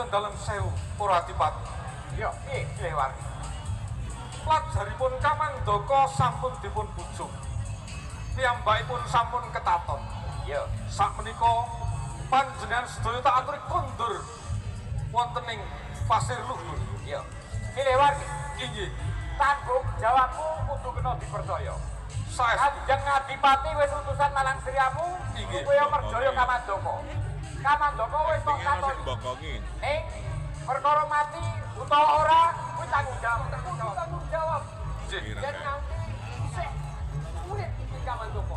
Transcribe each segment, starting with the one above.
Dalam sewu ora dipat. Yo, lewat. Lajaripun Kamandaka sampun dipun bujuk. Piyambakipun sampun ketaton. Yo, sakmenika panjenengan sedaya tak aturi kondur wonten ing Pasir Luhur. Yo. Lewat. Inggih. Tanggung jawabmu kudu kena dipercaya. Kanjeng Adipati wis utusan marang Sriamu, supaya merjaya Kamandaka. Kamandaka wis kok takoni. Ning perkara mati utawa ora kuwi tanggung jawab. Yen nganti sik urip iki Kamandaka.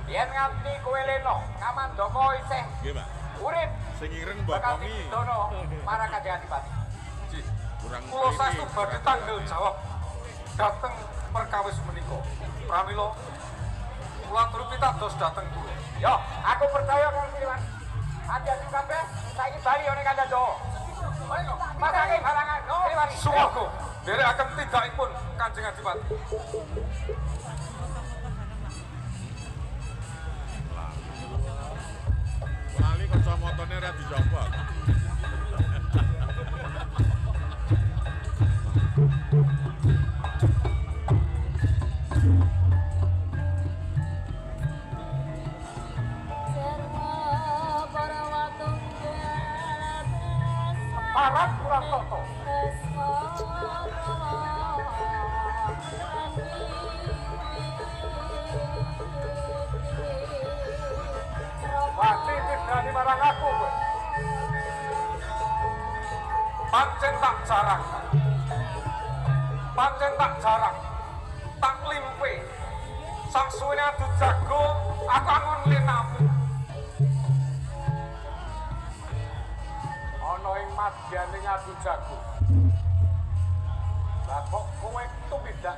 Yen nganti kowe leno, Kamandaka isih urip. Sing ireng bokongi. Dono marang Kanjeng Adipati. Nggih. Kula saestu badhe tanggung jawab dhateng perkawis menika. Pramila kula aturi pitados dhateng kula. Yo, aku percaya kang Siliwangi. Hati-hati kabeh, saiki bali ning Kandhawa. Makake balangan Siliwangi. Sumoga nderekaken tidakipun Kanjeng Adipati. Lali kacamatane ora dicopot. Parat kurang toto. Pasti berani marang aku kowe. Pancen tak jarang. Pancen tak jarang. Tak limpe. Saksuwene adu jago, aku angon lenamu. Ana ing madyane adu jago. Lah kok kowe tumindak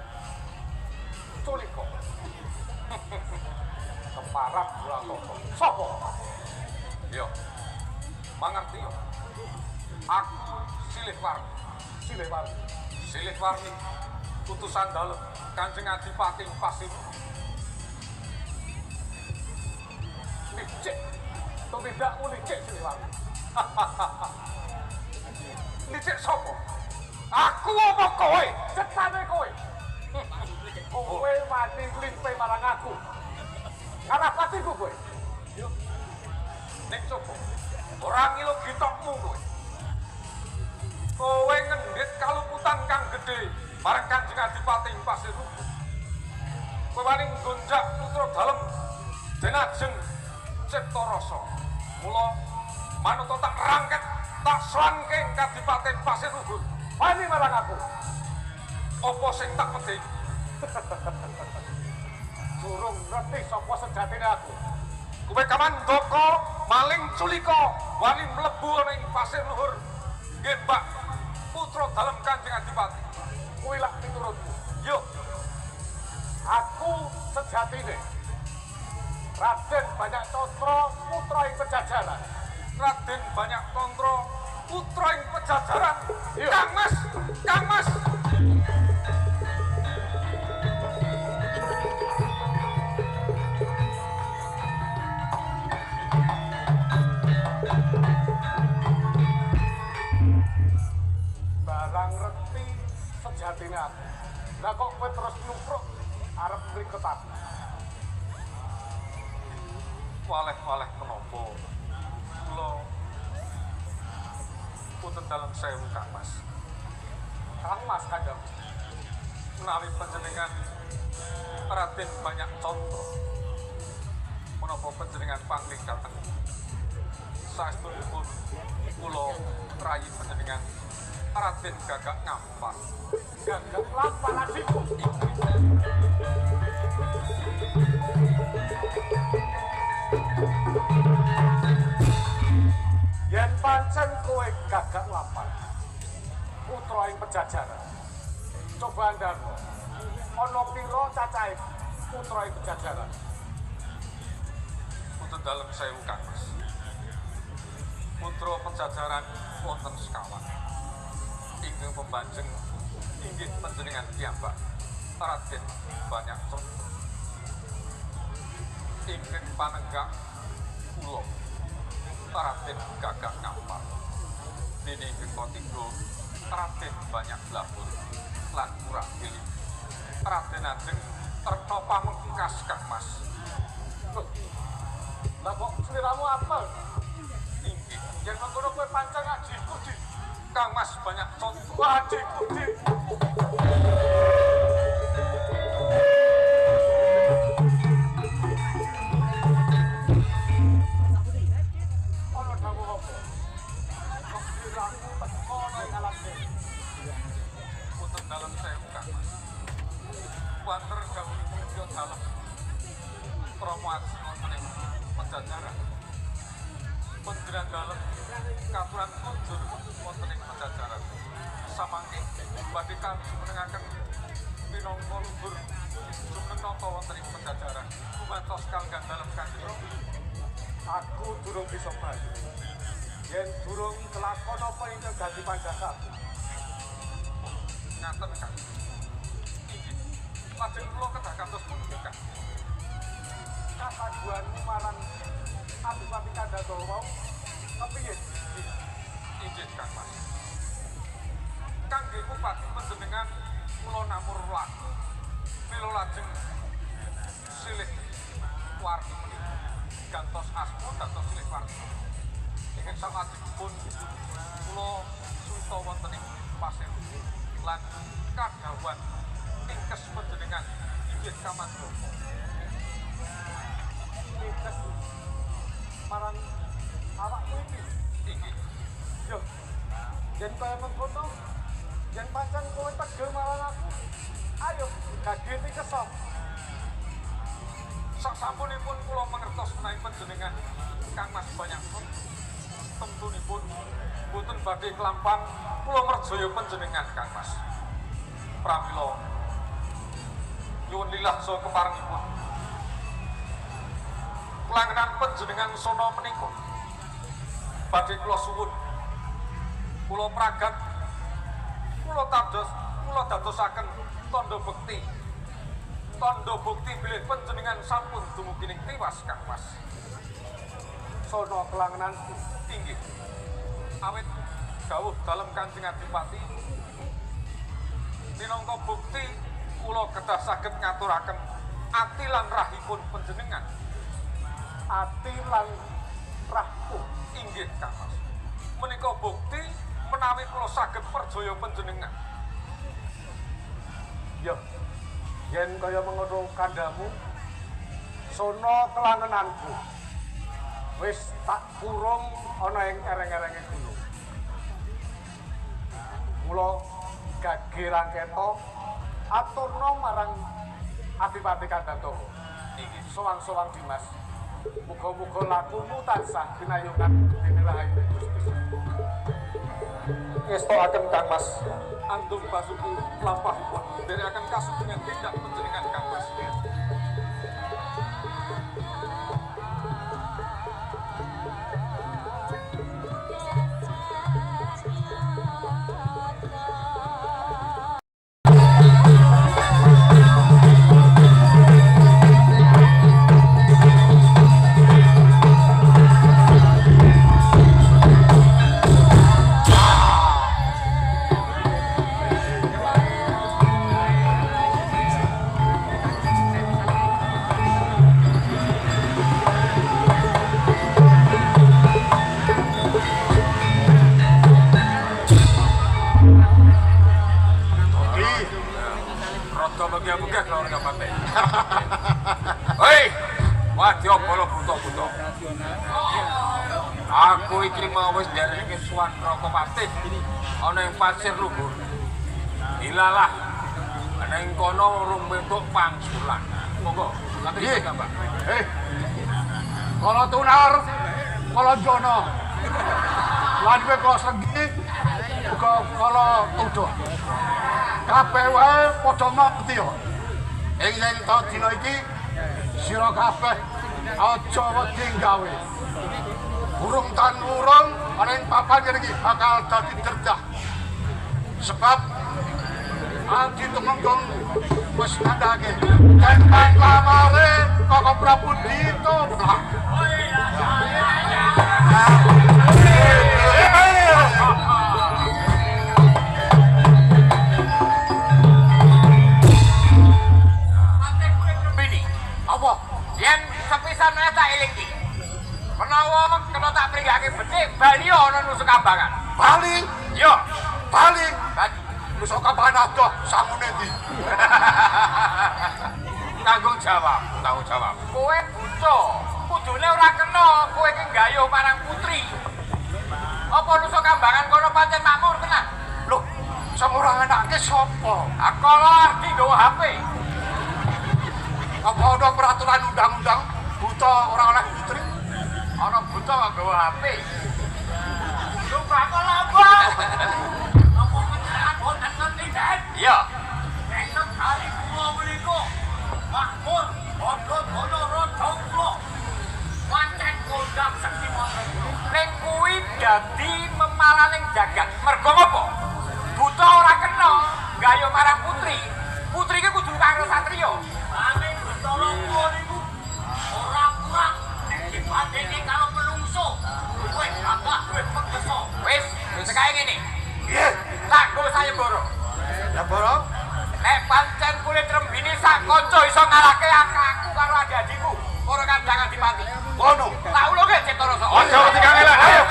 culika. Keparap ora toto. Sopo? Yo. Mangerti yo. Aku Silih Warni. Utusan dalem Kanjeng Adipati Pasir. Licik. Tumindakmu licik Silih Warni. Licik sapa? Aku apa kowe? Cetane kowe. Kowe mati limpe marang aku. Karena patiku kowe. Yo. Nek coba. Ora ngilo gitokmu kowe. Kowe ngendhit kaluputan kang gedhe marang Kanjeng Adipati Pasir. Kowe wani gonjak putra dalem Denajeng Ciptarasa. Mula manut tak rangket tak slangking Kadipaten Pasir Luhur. Wani marang aku. Apa sing tak pedhi? Durung ngerti sapa sejatine aku. Kowe Kamandaka maling culika wani mlebu ana ing Pasir Luhur. Nggih, Mbak. Putra dalem Kanjeng Adipati. Kuwi lak piturutku. Yo. Aku sejatine Raden Banyak Catra putra ing Pejajaran. Raden Banyak Catra putra ing Pejajaran. Iya. Kang Mas. Barang reti sejatine aku. Lah kok kowe terus nyupruk arep mriket aku. Waleh-waleh menapa? Kula punten dalem sewu Kang Mas. Kang Mas Kanjeng. Menawi panjenengan Raden Banyak Catra menapa panjenengan panggih dhateng saestulipun kula rayi panjenengan Raden Gagak Ngampar. Gagak Ngampar adikku. Yen pancen kowe Gagak Ngampar putra ing Pejajaran. Coba andharno ana pira cacahe putra iku jajaran? Wonten dalem 1000 Kang Mas. Putra pejajaran wonten sekawan. Ingkang pembanjeng inggih panjenengan piyambak Raden Banyaksono. Ingkang panenggak kula Raden Gagak Kampar. Dene Ketiga Raden Banyak Blabur lan Kurang Pilih. Raden Ajeng Terno Pamengkas Kang Mas. Lah kok sliramu apa? Inggih Yen mengkono kowe pancen adikku, Dik. Kang Mas Banyak contoh. Adikku, Dik. Ana dawuh apa? Kok sliramu teko nang alamne. Wonten dalem 1000 Kang Mas. Wanter dawuhipun yo dalem promosi wonten ing Pajajaran. Panjenengan dalem katuran kunjur wonten ing Pajajaran. Samangke badhe kajumenengaken minangka luhur jumeneng wonten ing Pajajaran. Kumantos kalgan dalem Kanjeng. Aku durung bisa maju. Yen durung kelakon apa ingkang dadi panjangkap. Ngaten Kang. Inggih. Lajeng kula kedah kados pundi Kang? Kasaguanmu marang Adipati Kandhatara wau kepiye? Inggih Kang Mas. Kangge Bupati panjenengan kula namur laku. Mila lajeng silih warni menika. Gantos asma gantos silih warni. Ingkang salajengipun kula suta wonten ing pasir lan kadhawan ingkes panjenengan inggih Kamandaka. Ingkes marang awakmu iki. Inggih. Yo. Yen kaya mengkono, yen pancen kowe tegel marang aku, ayo gageti kesok. Sasampunipun kula mangertos menawi panjenengan Kang Mas Banyaksono temtunipun boten badhe kelampang kula merjaya panjenengan Kang Mas. Pramila nyuwun lilah saha keparengipun. Kelangenan panjenengan sono menika badhe kula suwun kula pragat kula dadosaken tandha bukti bilih panjenengan sampun dumugi ning tiwas Kang Mas. Sono kelangenanku. Inggih. Awit dawuh dalem Kanjeng Adipati minangka bukti kula kedah saged ngaturaken ati lan rahipun panjenengan. Ati lan rahku. Inggih Kang Mas. Menika bukti menawi kula saged perjaya panjenengan. Yo. Yen kaya mengono kandhamu, sono kelangenanku. Wis tak kurung ana ing ereng-erenge gunung. Mula gage rangketa aturna marang Adipati Kandhatara. Inggih. Sowang-sowang Dimas. Muga-muga lakumu tansah kinayungan dening rahayu Gusti. Ngestoaken Kang Mas Andung Basuki lampahipun derekaken kasubungan tindak panjenengan Kang Mas. Muga-muga keluarga pantai. Hei, wadya bala buta-buta. Aku iki mau wis ndereke suwan Rakapatih ana ing pasir luhur. Ilalah ana ing kono urung entuk pangsulan. Monggo, katene iki, Mbak. Kala tunar, kala jono. Lan kowe kala senggi, uga kala udo. Kabeh wae padha mati yo. Ing yen to dina iki sira kabeh aja wedi gawe. Urung tan urung ana ing papan iki bakal dadi derdah. Sebab Adi Tumenggung wis ngandhake tentang lamare Koko Prabu Dito. Apa? Yen sepisan meneh tak eling iki. Menawa kena tak pringgake becik bali ana nusuk kambangan. Bali, Yo, Bali. bali. Nusuk kambangan adoh samune ndi? Tanggung jawab. Kowe buta, kudune ora kena kowe iki nggayuh marang putri. Apa nusuk kambangan kono pancen makmur tenan? Loh, sing ora enake sapa? Akala arti nggawa HP. Apa ada peraturan undang-undang buta ora oleh putri? Ana buta kok nggawa HP. Lu bakal apa? Apa pencegahan boten ngerti, Den? Iya. Nek kali kula menika makmur bodho-bodho raja kula. Pancen kondang sekti mawon. Ning kuwi dadi memalaning jagat. Mergo apa? Buta ora kena gayuh marang putri. Putri iki kudu karo satriya. Amin betara kula niku ora kurang nek dibandingke karo menungso. Kowe gagah duwe pegesa. Wis, sekae ngene. Piye? Tak go sayembara. Ya boro? Nek pancen kulit rembini sak kanca iso ngalahke aku karo adik-adikku. Ora Kanjeng Adipati. Ngono. Tak ulunge Cipta Rasa. Aja wedi kangelan. Ayo.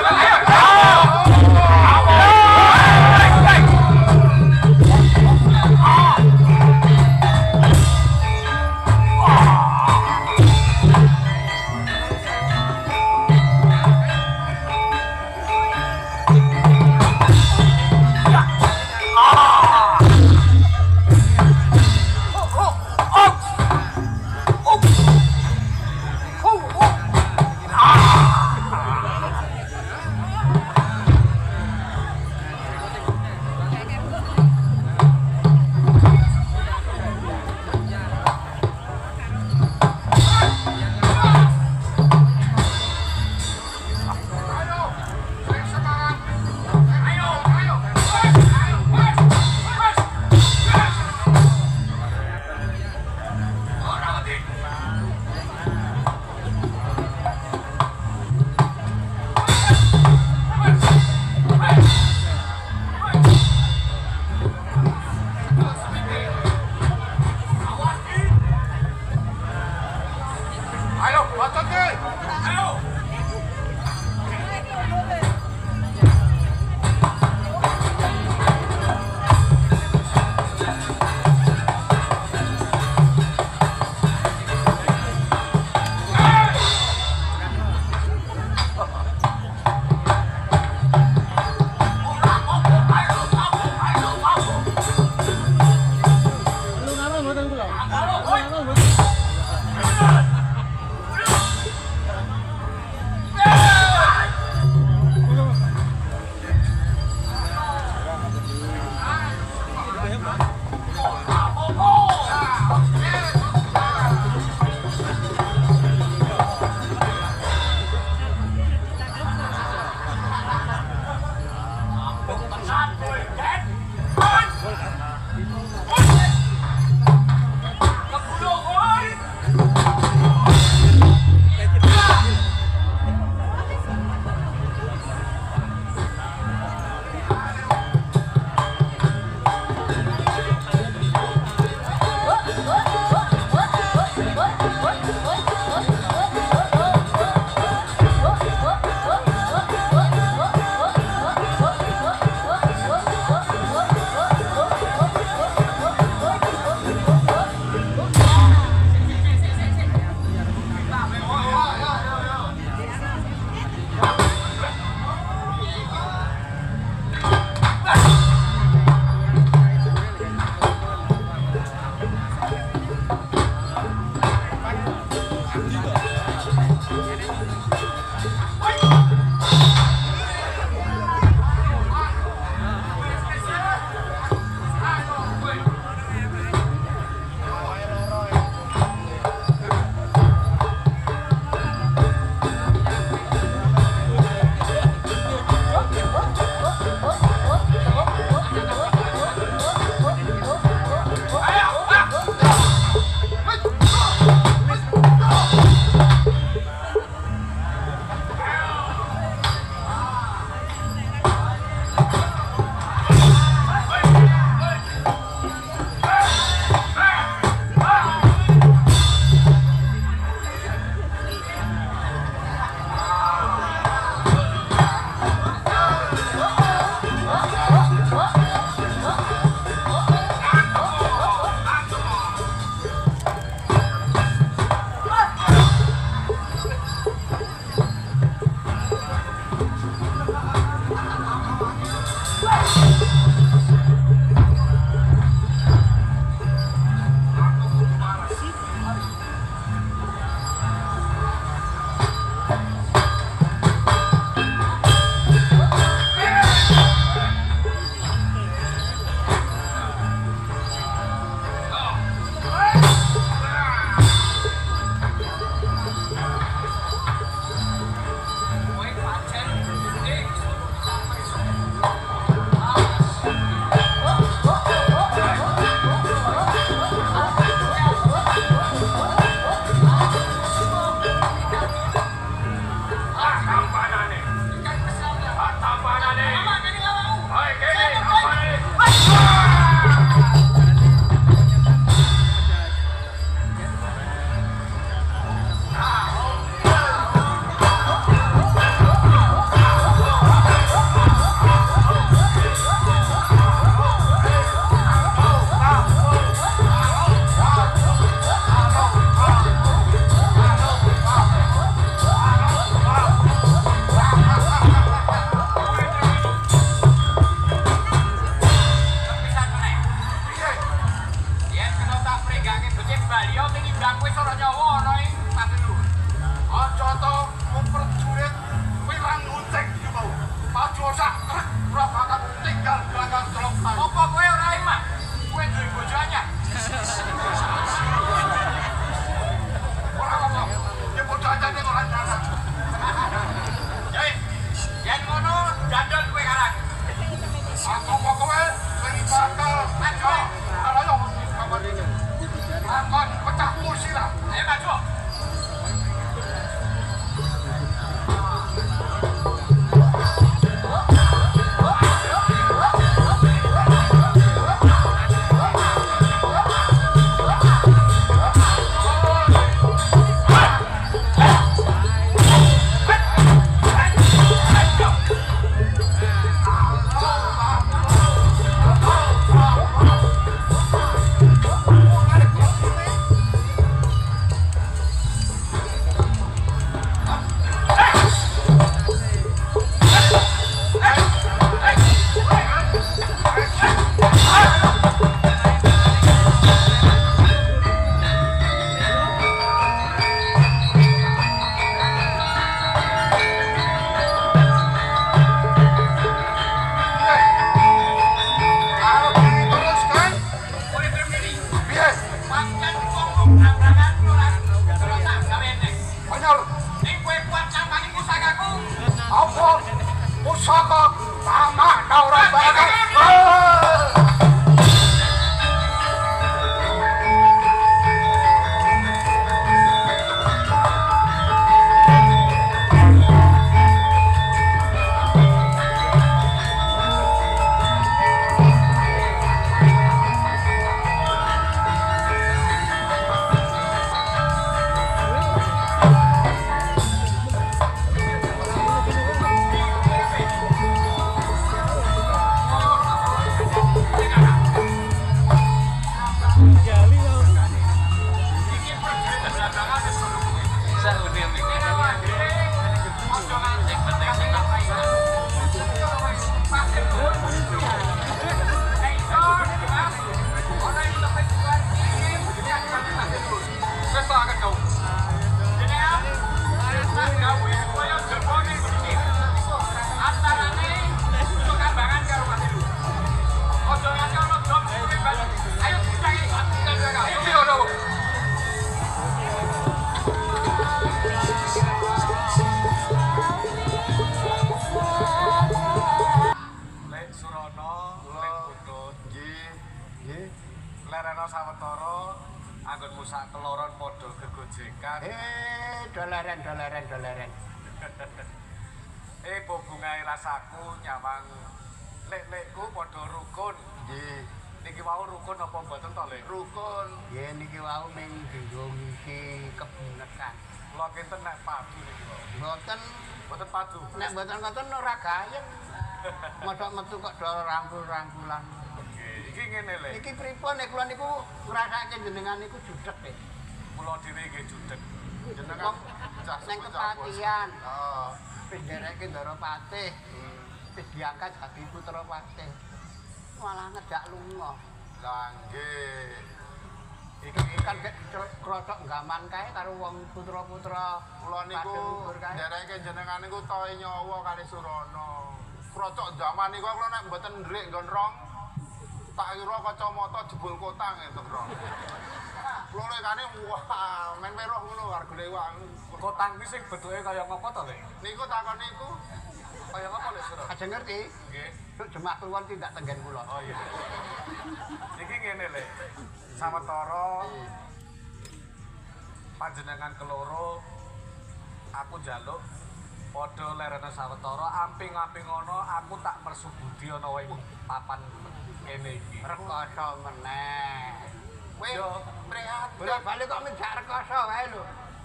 wis ora nyawa ana ing Patiluhur. Aja to memperjurit pirang ngunceng iki mau. Maju sak trek ora bakal tinggal belakang celok. Apa kowe ora iman? Kowe duwe bojo anyar. Ora apa. Ya bojo ajane kok ora nyala. Ya wis. Yen ngono jandol kowe kalah. Aku kowe sing bakal ayo. Ayo kapan ini. Akan pecah musira. Ayo maju. Pusaka tamak ora bakal. Lerena sawetara anggonmu sak keloron padha gegojekan. Doleren. Bobungae rasaku nyawang lek-lekku padha rukun. Nggih. Niki wau rukun apa mboten to, Lek? Rukun. Nggih niki wau ming dienggo ngisi kebinekan. Kula kinten nek padu niki wau. Mboten padu. nek mboten ngoten ora gayeng. Modok metu kok do rangkul-rangkulan. Iki ngene, Lek. Iki pripun nek kula niku ngrasake jenengan niku judeg, Lek. Kula dhewe nggih judeg. Jenengan ning kepatihan. Heeh. Pendereke Ndara Patih. Wis diangkat dadi putra Patih. Malah ngedak lunga. Lah nggih. Iki kan krothok gaman kae karo wong putra-putra kula niku ndereke jenengan niku toe nyawa kali Surana. Krothok zaman niku kula nek mboten ndrik nggon rong tak kira kacamata jebul kotang ngeten rong. Kula lekane wah men weruh ngono hargane wang. Kotang iki sing bentuke kaya ngopo to, Lek? Niku takon niku Kaya ngopo, Lek Sura? aja ngerti. Nggih. Nek jemak keluar tindak tenggen kula. Oh iya. Iki ngene, Lek. Sawetara panjenengan keloro aku njaluk padha lerena sawetara amping-amping ana aku tak mersubudi ana wae papan kene iki. Rekoso meneh. Kowe Yo. prihatin. Bolak-balik kok menjak rekoso wae lho.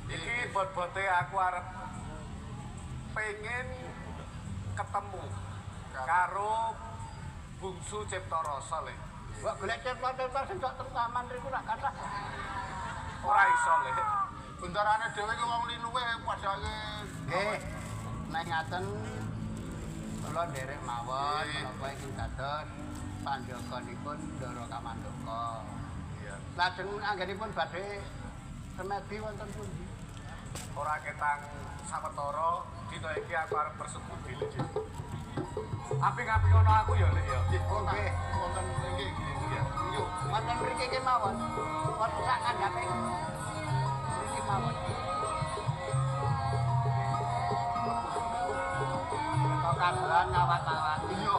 Iki bot-bote aku arep pengen ketemu karo Bungsu Cipta Rasa, Lek. Kok golek cepet-cepet sing kok teng taman riku rak kathah. Ora iso, Lek. bendarane dhewe ki wong linuwe padake Nggih. Nek ngaten kula nderek mawon menapa ingkang dados panjakanipun Ndara Kamandaka. iya Lajeng anggenipun badhe Remedi wonten pundi? Ora ketang sawetara dina iki aku arep persebut dili. Aping-aping ono aku ya, Lek ya. Nggih, wonten nggih nggih. Yuk, wonten mriki kemawon. Wonten sak kandhate. Mriki mawon. Kok kadoan ngawat-awat. Iya.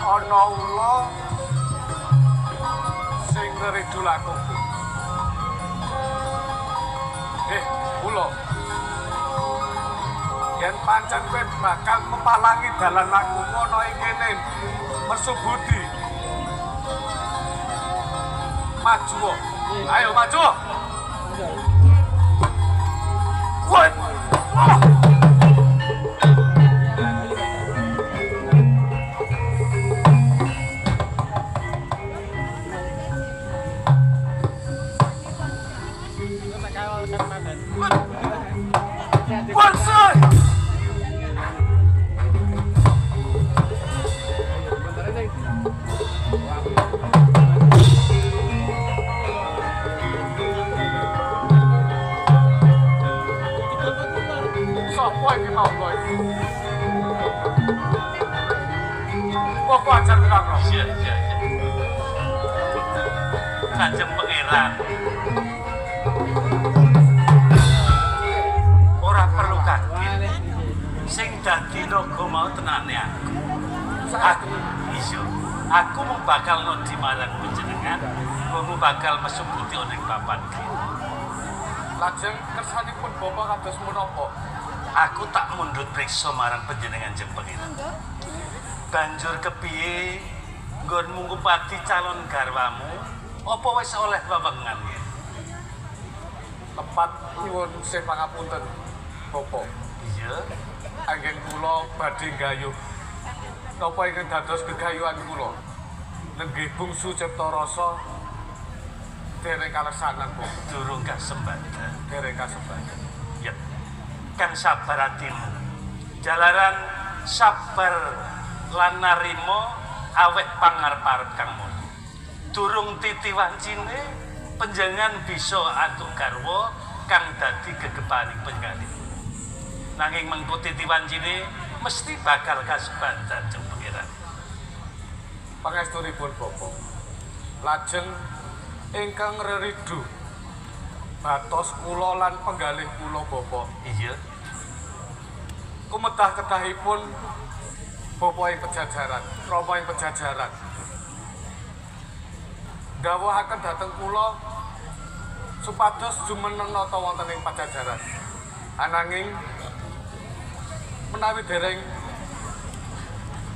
Ana ula sing ngridul aku. Ula. Yen pancen kowe bakal mepalangi dalan aku ana ing kene Mersu Budi. Maju. Ayo maju. Woi. Sopo iki mau kowe? Kok ajar karo? Iya. Kanjeng Pangeran. Ora perlu kaget. Sing dadi naga mau tenane aku. Iso. Aku mung bakal nodi marang panjenengan, kowe bakal mesubuti ana ing papan kene. Lajeng kersanipun Bapak kados menapa? Aku tak mundhut priksa marang panjenengan Jeng Pangeran. Banjur kepiye nggonmu ngupati calon garwamu? Apa wis oleh wewengan? Tepat nyuwun sih pangapunten, Bapak. Iya. Anggen kula badhe gayuh. Napa ingkang dados gegayuhan kula? Lenggih bungsu cipta rasa dereng kaleksanan, Bu. Durung kasembadan. Dereng kasembadan. Yep. Kang sabar atimu. Jalaran sabar lan narima awet pangarep-arep kangmu. Durung titi wancine panjenengan bisa atuk garwa kang dadi gegepaning penggalih. Nanging mengko titi wancine mesti bakal kasebadan Jeng Pangeran. Pangestunipun Bapak. Lajeng ingkang reridu batos kula lan penggalih kula Bapak. Iya. Kumedah-kedahipun Bapak ing Pejajaran, Rama ing Pejajaran. Dawuhaken dhateng kula supados jumeneng nata wonten ing Pajajaran. Ananging menawi dereng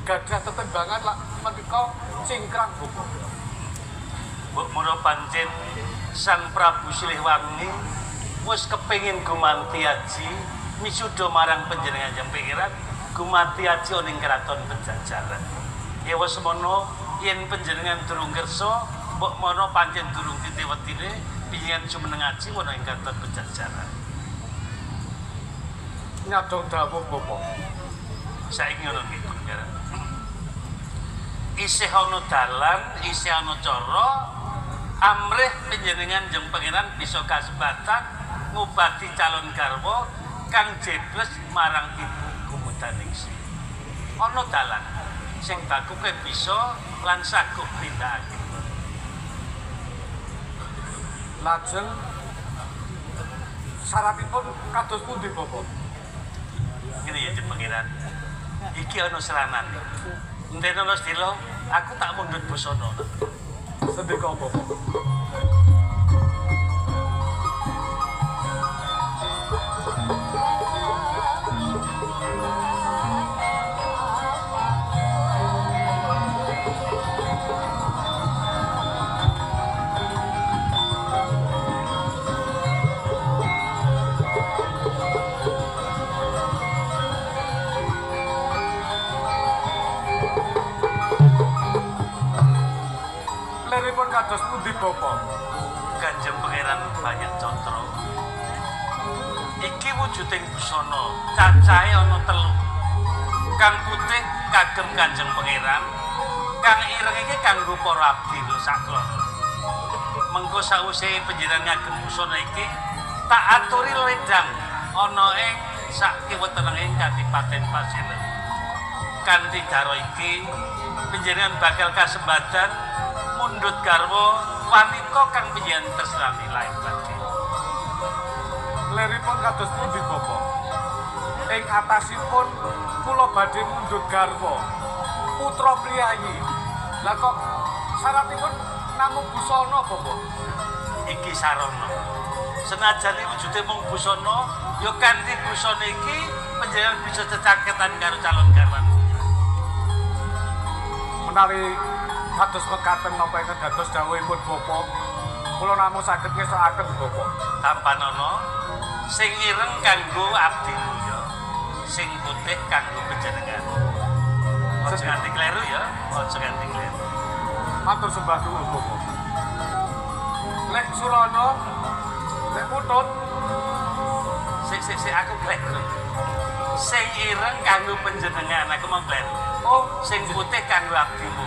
gadah tetembangan lak menika cingkrang Bapak. Mbok menawa pancen Sang Prabu Siliwangi wis kepengin gumanti aji misuda marang panjenengan Kanjeng Pangeran gumanti aji ning kraton Pajajaran. Ya wis semono yen panjenengan durung kersa mbok mono pancen durung titih-wetine pinjen jumeneng aji wonten ing kraton Pajajaran. Nyadong dawuh Bapak. Saiki ngono nggih Pangeran. Isih ana dalan, isih ana cara amrih panjenengan Kanjeng Pangeran bisa kasempatan ngobati calon garwa kang jebles marang ibu Kumudaningsih. Ana dalan sing bakuke bisa lan saguh tindakake. Lajeng syaratipun kados pundi Bapak? Ngene ya Kanjeng Pangeran. Iki ana seranane. Ndene sedilo aku tak mundhut busana. Sendika Bapak. Leripun kados pundi Bapak? Kanjeng Pangeran Banyak Catra. Iki wujuding busana, cacahe ana 3. Kang putih kagem Kanjeng Pangeran, kang ireng iki kanggo para abdi sakloro. Mengko sawise panjenengan ngagem busana iki, tak aturi ledang ana ing sak kiweteneng Kadipaten Pasilen. Kanthi daro iki panjenengan bakal kasembadan mundhut garwa wanita kang panjenengan tresnani lain bae. Leripun kados pundi Bapak? Ing atasipun kula badhe mundhut garwa putra priyayi. Lah kok syaratipun namung busana Bapak? Iki sarana. Senajan wujude mung busana, ya kanthi busana iki panjenengan bisa cecaketan karo calon garwan. Menawi kados mekaten napa ingkang dados dawuhipun Bapak, kula namung saged ngesokaken Bapak. Tampanana sing ireng kanggo abdi mulya, sing putih kanggo panjenengan. Aja nganti kleru ya, aja nganti kleru. Matur sembah nuwun Bapak. Lek Surana, lek Putut, Sik aku kleru. Sing ireng kanggo panjenengan, aku mau kleru. oh Sing putih kanggo abdimu.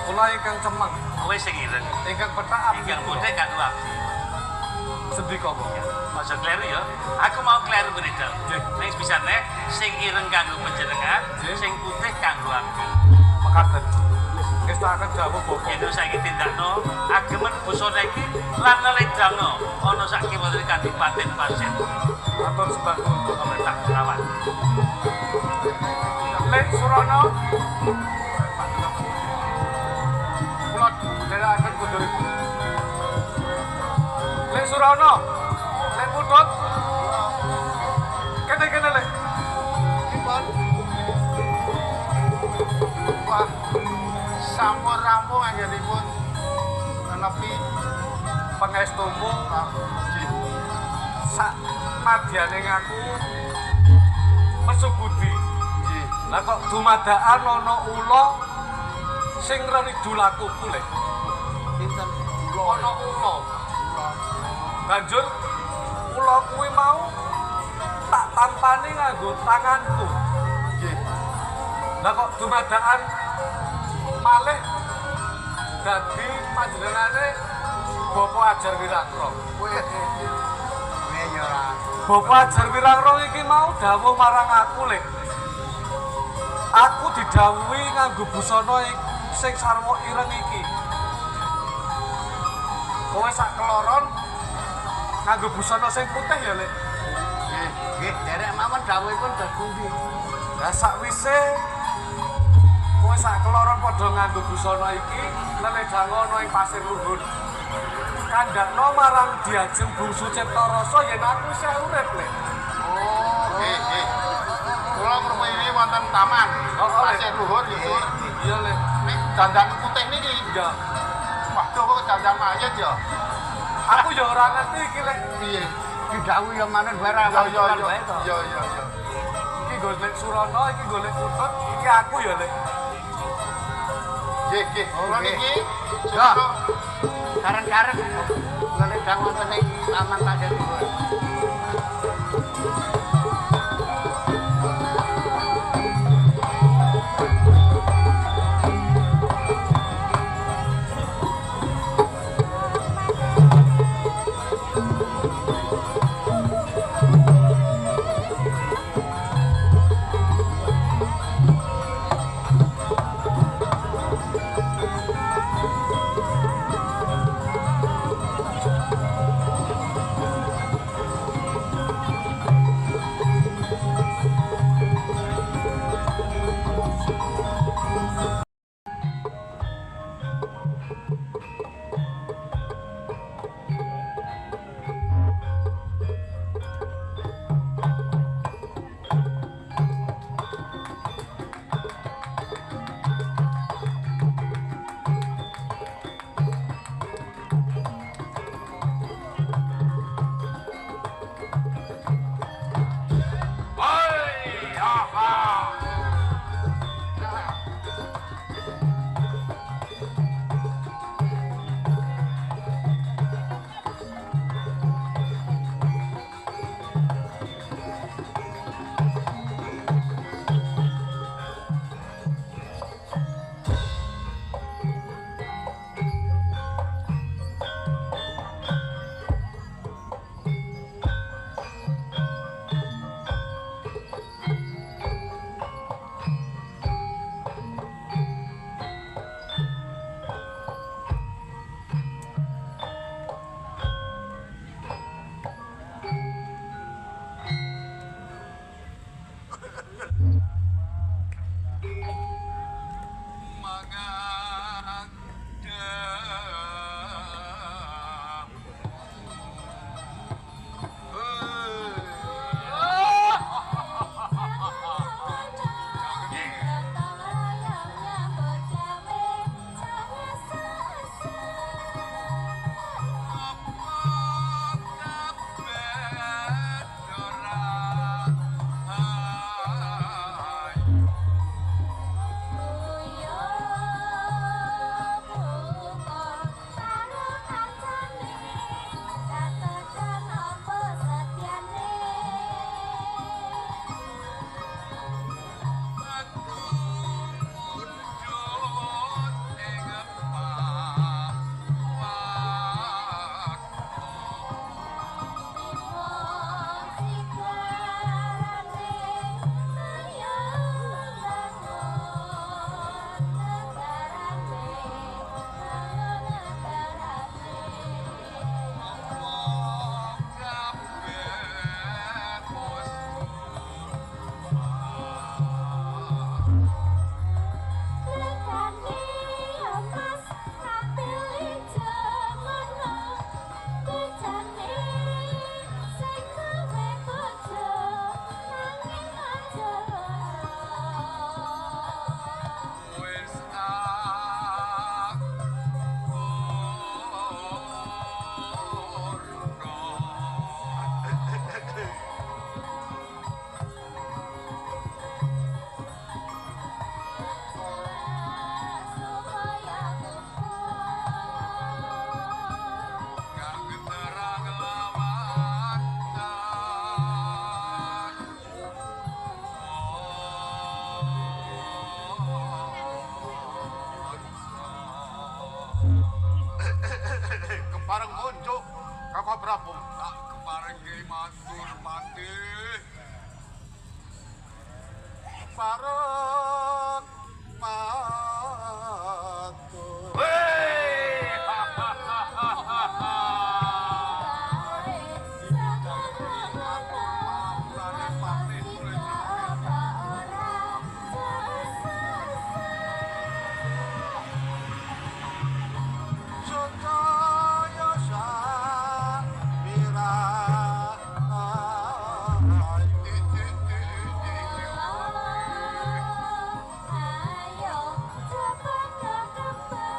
kula ingkang cemeng, Kowe sing ireng, ingkang petak abdi ingkang putih kanggo abdi. sendika Bapak. Aja kleru ya. Aku mau kleru beda. Nggih. Ning bisane sing ireng kanggo panjenengan, Nggih. sing putih kanggo abdi. Mekaten. Ngestokaken dawuh Bapak. Yen saiki tindakno agemen busana iki lan ledangno ana sak kiwaten Kadipaten Pasir. Matur sembah nuwun Bapak. Pemerintah Kerawat. Lek Surana, kula dherekaken kunduripun. Lek Surana, lek Putut, kene lek. Dipun. Wah, sampun rampung anggenipun nepi Pangestumu Ji. sak madyane ngaku mesubudi. Ji. Lah kok dumadakan ana ula sing renidu lakuku lek. Pinten Ana ula. Banjur ula kuwi mau tak tampani nganggo tanganku. Ji. Lah kok dumadakan malih dadi panjenengane Bapak Ajar Wirakro. Kowe ya ora. Bapak Ajar Wirakro iki mau dawuh marang aku lek. Aku didhawuhi nganggo busana sing sarwa ireng iki. Kowe sak keloron nganggo busana sing putih ya lek. Nggih, derek mawon dawuhipun dagundi. Lah sakwise kowe sak keloron padha nganggo busana iki leledhangono ing pasir luhur. Kandhakno marang Diajeng Bungsu Ciptarasa yen aku isih urip lek. Oh, nggih. Kula merpeni wonten taman. Oh, Pasir luhur nggih. Iya lek. Nek dandan putih niki. Ya. Waduh kok dandan mayat ya. Aku ya ora ngerti iki lek. Piye? didhawuhi ya manen barang Yo. Iki golek Surono, iki golek Utut, iki aku ya Lek. Nggih. Kula niki Ya. Kareng-kareng golek dang wonten ing Taman Panjang Timur. Kepareng unjuk Kakak Prabu. Tak kepareng ki matur pati. Pareng matur. Ayo cepat ke depan.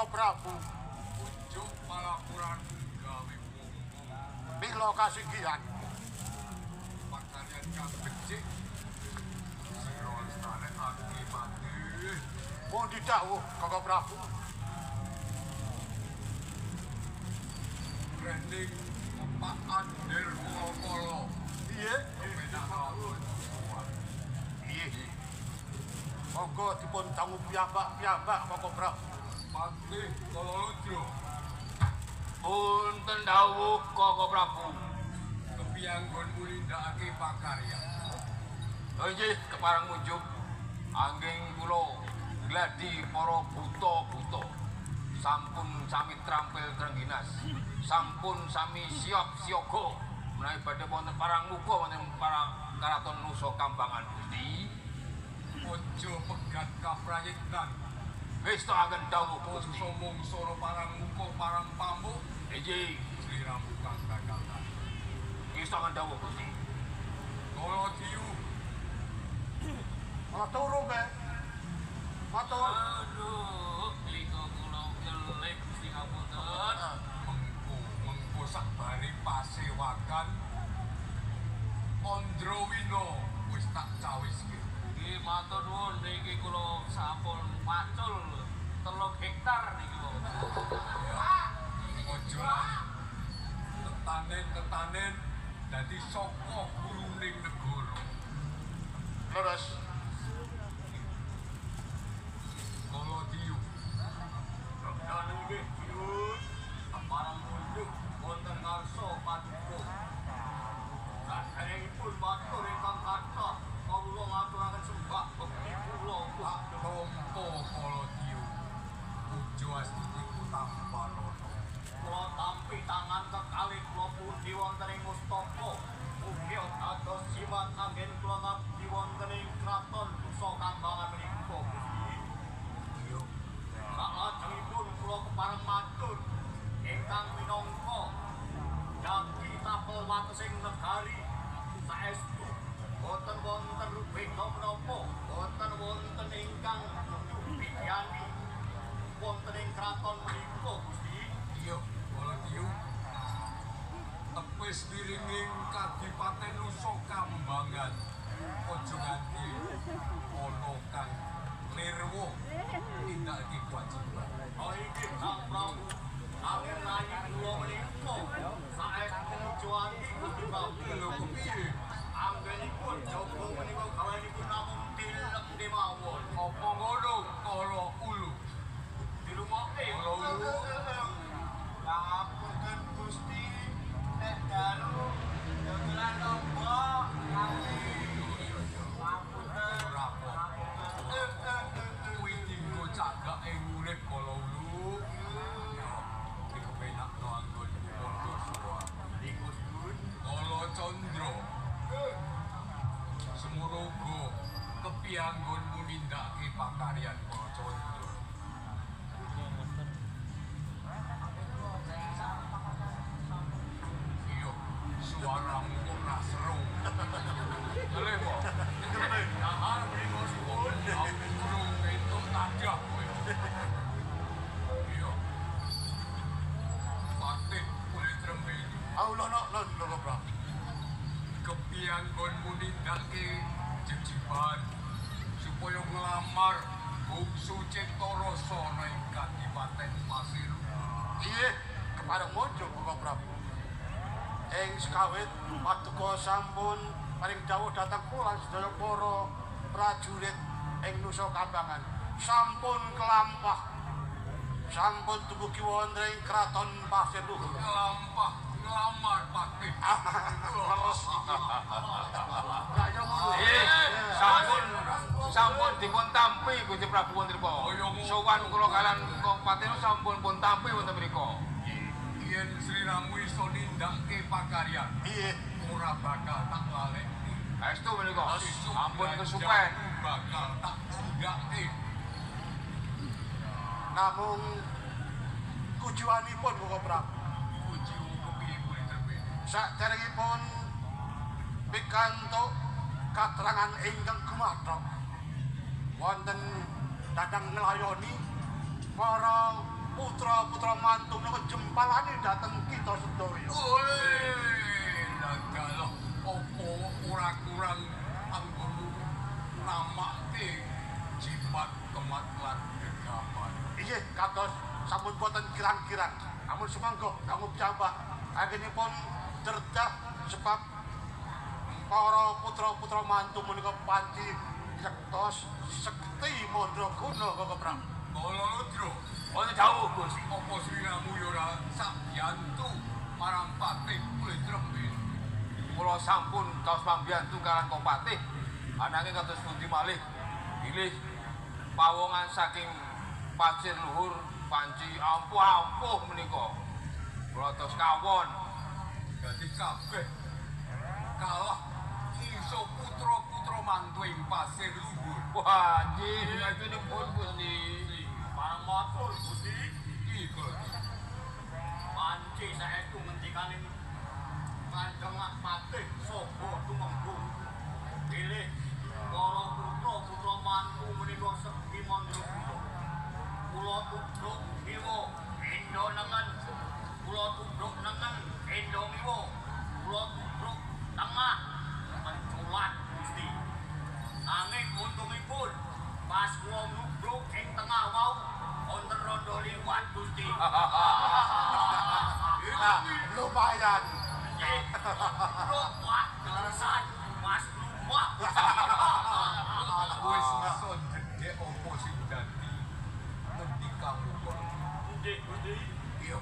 Prabu Ujuk palapuran gawe wong-wong mila kasigihan pakaryan kang becik sira lestane ati mati mau didhawuh Kakang Prabu branding Pak Ander Kolo piye penak lawan piye monggo dipun dangu piyambak Kakang Prabu Patih Kalolodro Punten dawuh Kakang Prabu. kepiyanggon mulindakake pakaryan. Nggih, kepareng ujug angging kula gladi para buta-buta. Sampun sami trampil trengginas. Sampun sami siap siaga menawi badhe wonten parang muga wonten parang karaton Nusa Kambangan Gusti. Ojo pegat kaprayitan. Wis to agen dawuh Gusti. Somong soro parang muka parang pamuk. Nggih, Sliramu kang gagalan. wis to agen dawuh Gusti. Kala diu matur be matur Aduh, liko kula kelip Gusti ngapunten. mengko sakbare pasewakan Andrawina wis tak cawiske. Nggih matur nuwun niki kula sampun pacul 3 hektar niki kok. Ojo tetanen dadi saka guruning negara. leres Kala diu Dan nggih Yus, parang unduk wonten ngarsa paduka. Saderengipun matur ingkang kathah kawula ngaturaken sembah bekti kula Pak tompo kala diu. Ojo astiti kutampalono. kula tampi tangan kekalih kula pundi wonten ing mustaka. Mugi dados jimat anggen kula ngabdi wonten ing kraton Nusa Kambangan menika Gusti. Saajengipun kula kepareng matur ingkang minangka dadi tapel watesing negari saestu boten wonten rubeka menapa boten wonten ingkang nyupidani wonten ing kraton menika Gusti. Iya, kala diu. Tepis diringing Kadipaten Nusa Kambangan. Ojo nganti ana kang nirwa tindak iki kewajiban. Oh iki Sang Prabu angin rayi kula menika saestu tujuane Gusti Prabu. Lho kepiye? Anggenipun jaba menika gawenipun namung tilem kemawon. Apa ngono kala ulu? Dilumokke Kala ulu ngapunten Gusti nek dalu dodolan tombo kami ngapunten kuwi dinggo cagake urip kala ulu. Iki kepenakno anggon pondo suwa. Iku Gun Kala Candra. Semono uga kepiyanggon munindakake pakaryan Kala Candra. Iya, suaramu kok ora seru. Lha kok. Nahar mriko sepuluh aku durung entuk tadah kowe. Iya. Patih kulit rembeni. aulono Kakang Prabu Kepiyanggon munindake jejiban supaya nglamar Bungsu Ciptarasa ana ing Kadipaten Pasir. Iya, kepada mojo Bapak Prabu. Ing sekawit paduka sampun paring dawuh dhateng kula sedaya para prajurit ing Nusa Kambangan. Sampun kelampah. Sampun dumugi wonten ing Kraton Pasir Luhur. Kelampah ngelamar Patih. Sampun dipun tampi Gusti Prabu wonten mriku. Sowan kula kalian Patih sampun pun tampi wonten mriku. Yen Sri Ramu iso nindakake pakaryan, ora bakal tak lalekni. Estu menika. Ampun kesupen. Bakal tak tinggake. Namung tujuanipun Bapak Prabu. Puji kepiye kuwi terpilih. Saderengipun pikantuk katerangan ingkang gumathok wonten dadang nglayoni para putra-putra mantu menika jempalane dhateng kita sedaya. Nagala opo ora kurang anggomu namake jimat kemat lan gegaman. Inggih kados sampun boten kirang-kirang. Namun sumangga kanggo piyambak anggenipun derdah sebab para putra-putra mantu menika panci sektos sekti mandraguna Bapak Prabu. Kala Rudra, Wonten dawuh Gusti. apa Sri Ramu ya ora sakyantu marang Patih kuwi trembin. Kula sampun kaos pambiyantu kalian Kopatih. Ananging kados pundi malih bilih pawongan saking Pasir Luhur panci ampuh-ampuh menika. Kula tos kawon. Dadi kabeh kalah iso putra-putra mantu ing Pasir Luhur. Wah, nggih ngapunipun Gusti. Marang matur Gusti, Iki panci saestu ngendikaning Kanjeng Patih Saba tumenggung. Pilih para putra-putra mantu menika sekti mandraguna. Kula tubruk kiwa endo nengen. Kula tubruk nengen endo kiwa. Kula tubruk tengah menculat Gusti. Angin untungipun pas kula nubruk ing tengah wau wonten randha liwat Gusti. Nah, lumayan. Nubruk wah terusan Mas lumah. wis iso ndedhek apa sing dadi ngendikamu kok. Nggih Gusti. Iya.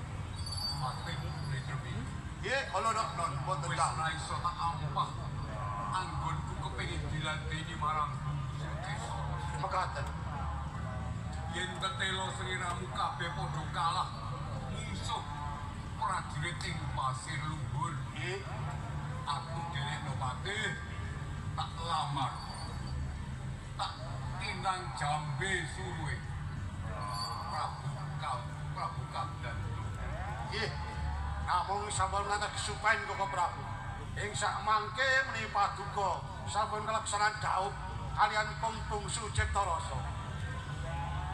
Patihmu kuwi trembin. Nggih, kala non boten Wis ora iso tak ampah. Anggonku kepengin diladeni marang Suciptarasa. mekaten. Yen tetelo Sri Ramu kabeh padha kalah musuh prajurit ing Pasir Luhur. Nggih, Aku dhewe Patih tak lamar. Tak tinang jambe suruhe. Prabu Kamdanu. nggih. Namung sampun ngantos kesupen Bapak Prabu. Ing sak mangke menika paduka sampun kalaksanan dawuh kalian Bungsu Ciptarasa.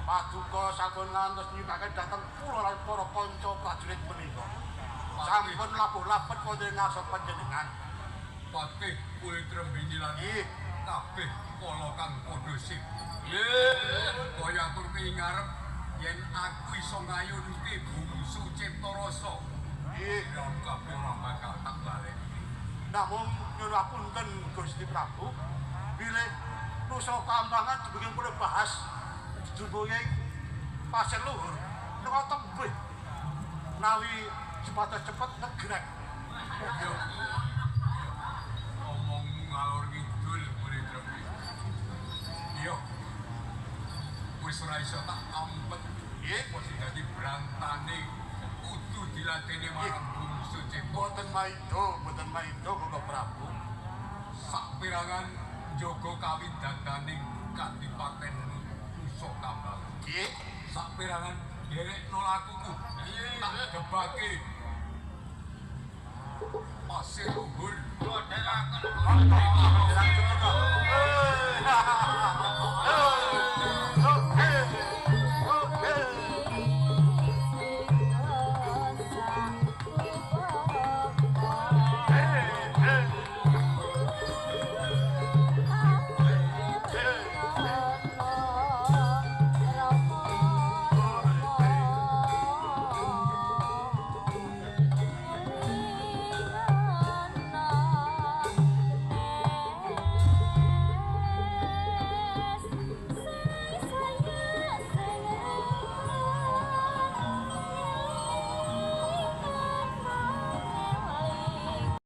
Paduka sampun ngantos nyukaken dhateng kula lan para kanca prajurit menika. Sampun labuh-labet wonten ngarsa panjenengan. Patih kuwi trembini lan Nggih. kabeh kala kang padha sip. Nggih. Kaya atur ngarep yen aku iso ngayunke Bungsu Ciptarasa. Nggih. Ya kabeh ora bakal tak balik. Namung nyuwun apunten Gusti Prabu, bilih Nusa Kambangan dibikin kula bahas jumbuhe Pasir Luhur. Nek tembih nawi sepatos cepet negrek. Omong ngalor ngidul kuwi trembin. Iya. Wis ora iso tak ampet. Nggih, Wis dadi brantane kudu dilateni marang Bungsu boten maido Bapak Prabu. Sapirangan njaga kawidadaning Kadipaten Nusa Kambangan. Nggih, Sapirangan nderekno lakuku. Tak debake. Pasir Luhur. Kula deraken. Derang